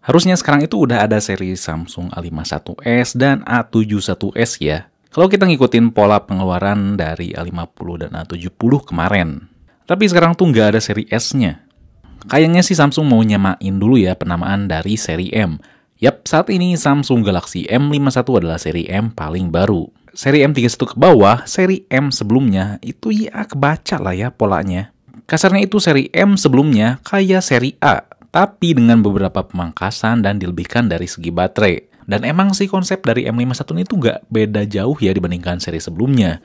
Harusnya sekarang itu udah ada seri Samsung A51s dan A71s ya. Kalau kita ngikutin pola pengeluaran dari A50 dan A70 kemarin. Tapi sekarang tuh nggak ada seri S-nya. Kayaknya sih Samsung mau nyamain dulu ya penamaan dari seri M. Yap, saat ini Samsung Galaxy M51 adalah seri M paling baru. Seri M31 ke bawah, seri M sebelumnya itu ya kebaca lah ya polanya. Kasarnya itu seri M sebelumnya kayak seri A, tapi dengan beberapa pemangkasan dan dilebihkan dari segi baterai. Dan emang sih konsep dari M51 ini tuh gak beda jauh ya dibandingkan seri sebelumnya.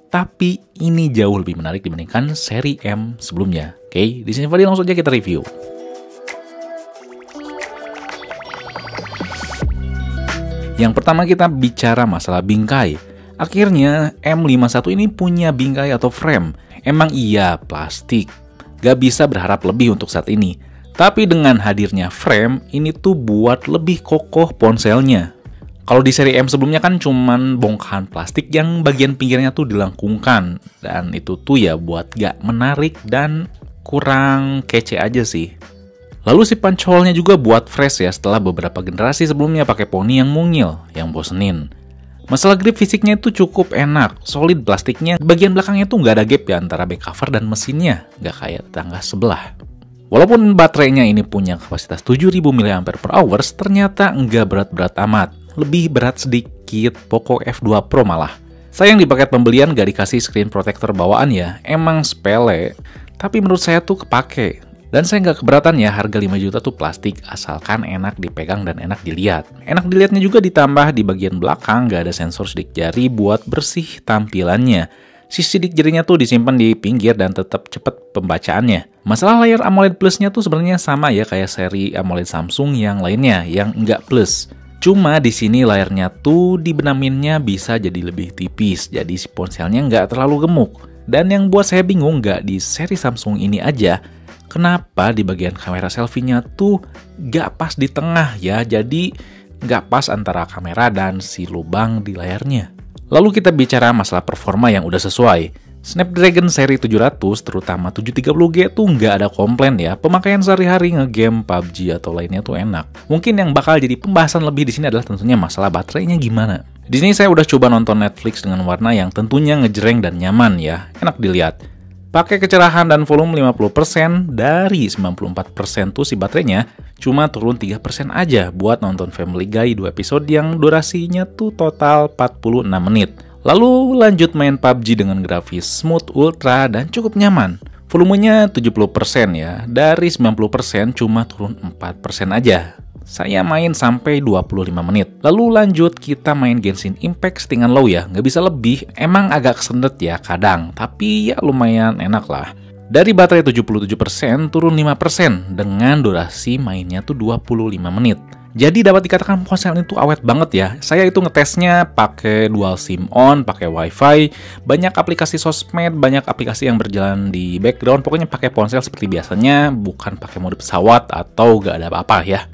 Tapi ini jauh lebih menarik dibandingkan seri M sebelumnya. Oke, di sini Fadil langsung aja kita review. Yang pertama kita bicara masalah bingkai. Akhirnya M51 ini punya bingkai atau frame. Emang iya plastik. Gak bisa berharap lebih untuk saat ini. Tapi dengan hadirnya frame, ini tuh buat lebih kokoh ponselnya. Kalau di seri M sebelumnya kan cuman bongkahan plastik yang bagian pinggirnya tuh dilengkungkan. Dan itu tuh ya buat gak menarik dan kurang kece aja sih. Lalu si pancolnya juga buat fresh ya setelah beberapa generasi sebelumnya pakai poni yang mungil, yang bosenin. Masalah grip fisiknya itu cukup enak, solid plastiknya, bagian belakangnya tuh nggak ada gap ya antara back cover dan mesinnya, nggak kayak tetangga sebelah. Walaupun baterainya ini punya kapasitas 7000 mAh, ternyata nggak berat-berat amat, lebih berat sedikit Poco F2 Pro malah. Sayang di paket pembelian nggak dikasih screen protector bawaan ya, emang sepele, tapi menurut saya tuh kepake. Dan saya nggak keberatan ya harga 5 juta tuh plastik asalkan enak dipegang dan enak dilihat. Enak dilihatnya juga ditambah di bagian belakang nggak ada sensor sidik jari buat bersih tampilannya. Si sidik jarinya tuh disimpan di pinggir dan tetap cepet pembacaannya. Masalah layar AMOLED Plus-nya tuh sebenarnya sama ya kayak seri AMOLED Samsung yang lainnya yang nggak plus. Cuma di sini layarnya tuh dibenaminnya bisa jadi lebih tipis, jadi si ponselnya nggak terlalu gemuk. Dan yang buat saya bingung nggak di seri Samsung ini aja, kenapa di bagian kamera selfie-nya tuh gak pas di tengah ya, jadi gak pas antara kamera dan si lubang di layarnya. Lalu kita bicara masalah performa yang udah sesuai. Snapdragon seri 700, terutama 730G tuh gak ada komplain ya. Pemakaian sehari-hari ngegame PUBG atau lainnya tuh enak. Mungkin yang bakal jadi pembahasan lebih di sini adalah tentunya masalah baterainya gimana. Di sini saya udah coba nonton Netflix dengan warna yang tentunya ngejreng dan nyaman ya, enak dilihat. Pakai kecerahan dan volume 50%, dari 94% tuh si baterainya cuma turun 3% aja buat nonton Family Guy 2 episode yang durasinya tuh total 46 menit. Lalu lanjut main PUBG dengan grafis smooth ultra dan cukup nyaman. Volumenya 70% ya, dari 90% cuma turun 4% aja. Saya main sampai 25 menit. Lalu lanjut kita main Genshin Impact settingan low ya, nggak bisa lebih. Emang agak kesendet ya kadang, tapi ya lumayan enak lah. Dari baterai 77% turun 5% dengan durasi mainnya tuh 25 menit. Jadi dapat dikatakan ponsel ini tuh awet banget ya. Saya itu ngetesnya pakai dual SIM on, pakai WiFi, banyak aplikasi sosmed, banyak aplikasi yang berjalan di background. Pokoknya pakai ponsel seperti biasanya, bukan pakai mode pesawat atau nggak ada apa-apa ya.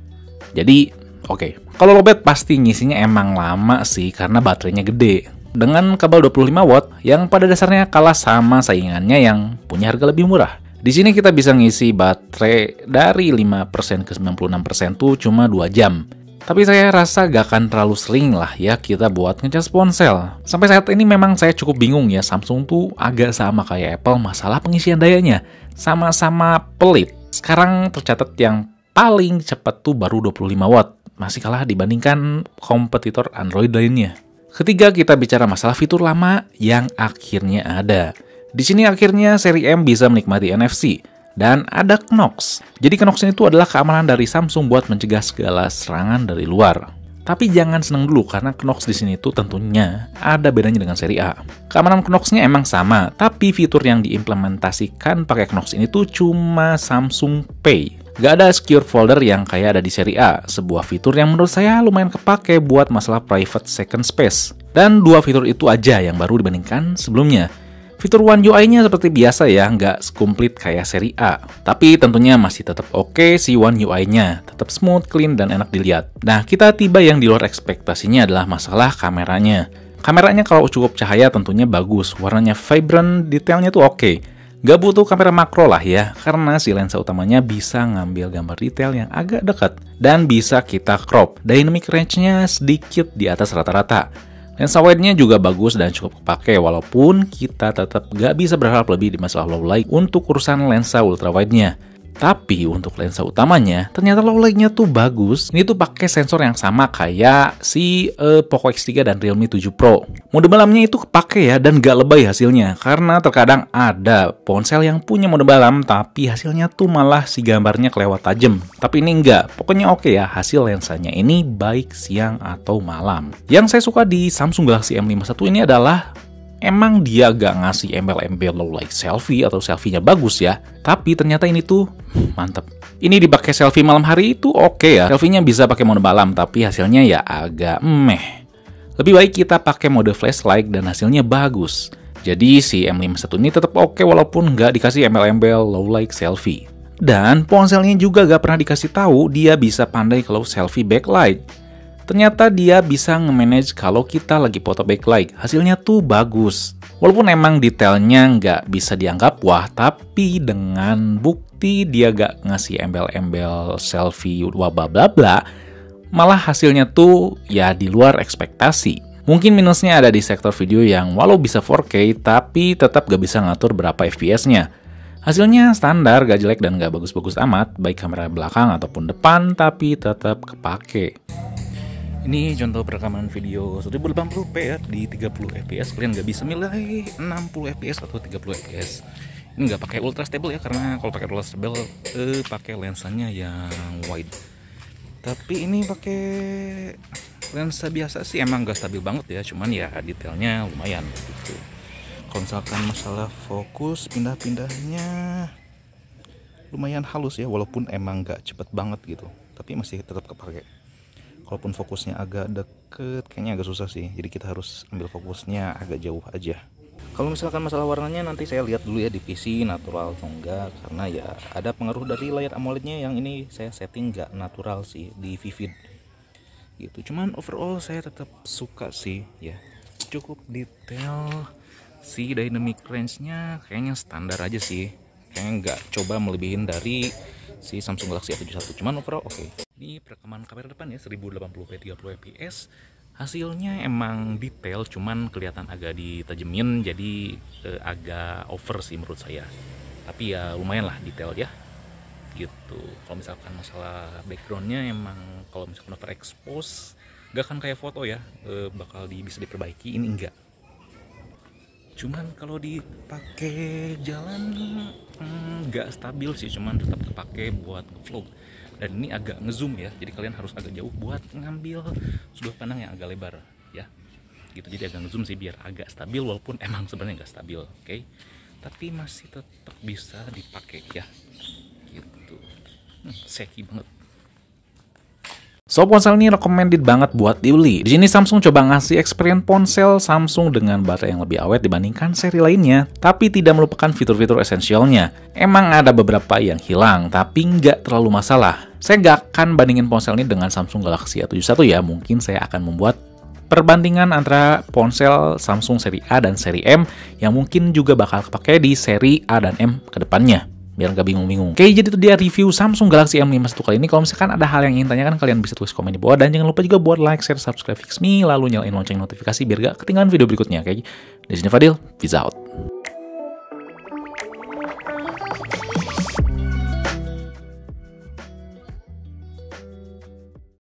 Jadi, oke. Kalau lowbat pasti ngisinya emang lama sih karena baterainya gede. Dengan kabel 25 watt yang pada dasarnya kalah sama saingannya yang punya harga lebih murah. Di sini kita bisa ngisi baterai dari 5% ke 96% tuh cuma 2 jam. Tapi saya rasa gak akan terlalu sering lah ya kita buat ngecas ponsel. Sampai saat ini memang saya cukup bingung ya, Samsung tuh agak sama kayak Apple masalah pengisian dayanya. Sama-sama pelit. Sekarang tercatat yang paling cepat tuh baru 25 watt, masih kalah dibandingkan kompetitor Android lainnya. Ketiga, kita bicara masalah fitur lama yang akhirnya ada. Di sini akhirnya seri M bisa menikmati NFC dan ada Knox. Jadi Knox itu adalah keamanan dari Samsung buat mencegah segala serangan dari luar. Tapi jangan senang dulu karena Knox di sini tuh tentunya ada bedanya dengan seri A. Keamanan Knox-nya emang sama, tapi fitur yang diimplementasikan pakai Knox ini tuh cuma Samsung Pay. Gak ada secure folder yang kayak ada di seri A, sebuah fitur yang menurut saya lumayan kepake buat masalah private second space. Dan dua fitur itu aja yang baru dibandingkan sebelumnya. Fitur One UI-nya seperti biasa ya, nggak sekomplit kayak seri A. Tapi tentunya masih tetap oke si One UI-nya, tetap smooth, clean, dan enak dilihat. Nah, kita tiba yang di luar ekspektasinya adalah masalah kameranya. Kameranya kalau cukup cahaya tentunya bagus, warnanya vibrant, detailnya tuh oke. Gak butuh kamera makro lah ya, karena si lensa utamanya bisa ngambil gambar detail yang agak dekat dan bisa kita crop. Dynamic range-nya sedikit di atas rata-rata. Lensa wide-nya juga bagus dan cukup kepake, walaupun kita tetap gak bisa berharap lebih di masalah low light untuk urusan lensa ultra wide-nya. Tapi untuk lensa utamanya, ternyata low light-nya tuh bagus. Ini tuh pakai sensor yang sama kayak si Poco X3 dan Realme 7 Pro. Mode malamnya itu kepake ya, dan gak lebay hasilnya. Karena terkadang ada ponsel yang punya mode malam, tapi hasilnya tuh malah si gambarnya kelewat tajam. Tapi ini enggak, pokoknya oke ya, hasil lensanya ini baik siang atau malam. Yang saya suka di Samsung Galaxy M51 ini adalah emang dia gak ngasih embel-embel low light selfie atau selfie-nya bagus ya. Tapi ternyata ini tuh mantep. Ini dipakai selfie malam hari itu oke ya. Selfie-nya bisa pakai mode malam, tapi hasilnya ya agak meh. Lebih baik kita pakai mode flashlight dan hasilnya bagus. Jadi si M51 ini tetap oke walaupun nggak dikasih embel-embel low light selfie. Dan ponselnya juga gak pernah dikasih tahu dia bisa pandai kalau selfie backlight. Ternyata dia bisa nge-manage kalau kita lagi foto backlight. Hasilnya tuh bagus. Walaupun emang detailnya nggak bisa dianggap wah, tapi dengan bukti dia gak ngasih embel-embel selfie wah bla bla bla, malah hasilnya tuh ya di luar ekspektasi. Mungkin minusnya ada di sektor video yang walau bisa 4K, tapi tetap gak bisa ngatur berapa FPS-nya. Hasilnya standar, gak jelek dan gak bagus-bagus amat, baik kamera belakang ataupun depan, tapi tetap kepake. Ini contoh perekaman video 1080p ya di 30 fps. Kalian nggak bisa milih 60 fps atau 30 fps. Ini nggak pakai ultra stable ya, karena kalau pakai ultra stable pakai lensanya yang wide. Tapi ini pakai lensa biasa sih emang nggak stabil banget ya, cuman ya detailnya lumayan gitu. Kalau misalkan masalah fokus pindah-pindahnya lumayan halus ya, walaupun emang nggak cepet banget gitu, tapi masih tetap kepake. Kalaupun fokusnya agak deket, kayaknya agak susah sih. Jadi kita harus ambil fokusnya agak jauh aja. Kalau misalkan masalah warnanya nanti saya lihat dulu ya di PC natural atau enggak. Karena ya ada pengaruh dari layar AMOLED-nya yang ini saya setting nggak natural sih di Vivid. Gitu. Cuman overall saya tetap suka sih ya. Cukup detail. Si dynamic range-nya kayaknya standar aja sih. Kayaknya nggak coba melebihin dari si Samsung Galaxy A71. Cuman overall oke. Ini perekaman kamera depan ya 1080p 30 fps. Hasilnya emang detail, cuman kelihatan agak ditajemin, jadi agak over sih menurut saya. Tapi ya lumayan lah detail ya. Gitu. Kalau misalkan masalah backgroundnya emang kalau misalkan overexpose gak akan kayak foto ya, bakal bisa diperbaiki. Ini enggak. Cuman kalau dipakai jalan nggak stabil sih, cuman tetap kepake buat vlog. Dan ini agak ngezoom ya, jadi kalian harus agak jauh buat ngambil sudut pandang yang agak lebar ya. Gitu, jadi agak ngezoom sih biar agak stabil, walaupun emang sebenarnya nggak stabil, oke? Tapi masih tetap bisa dipakai ya. Gitu, shaky banget. So, ponsel ini recommended banget buat dibeli. Di sini Samsung coba ngasih experience ponsel Samsung dengan baterai yang lebih awet dibandingkan seri lainnya, tapi tidak melupakan fitur-fitur esensialnya. Emang ada beberapa yang hilang, tapi nggak terlalu masalah. Saya nggak akan bandingin ponsel ini dengan Samsung Galaxy A71 ya, mungkin saya akan membuat perbandingan antara ponsel Samsung seri A dan seri M yang mungkin juga bakal kepake di seri A dan M ke depannya. Biar nggak bingung-bingung. Oke, jadi itu dia review Samsung Galaxy M51 kali ini. Kalau misalkan ada hal yang ingin tanyakan, kalian bisa tulis komen di bawah. Dan jangan lupa juga buat like, share, subscribe, fix me, lalu nyalain lonceng notifikasi biar gak ketinggalan video berikutnya. Oke, di sini Fadil, peace out.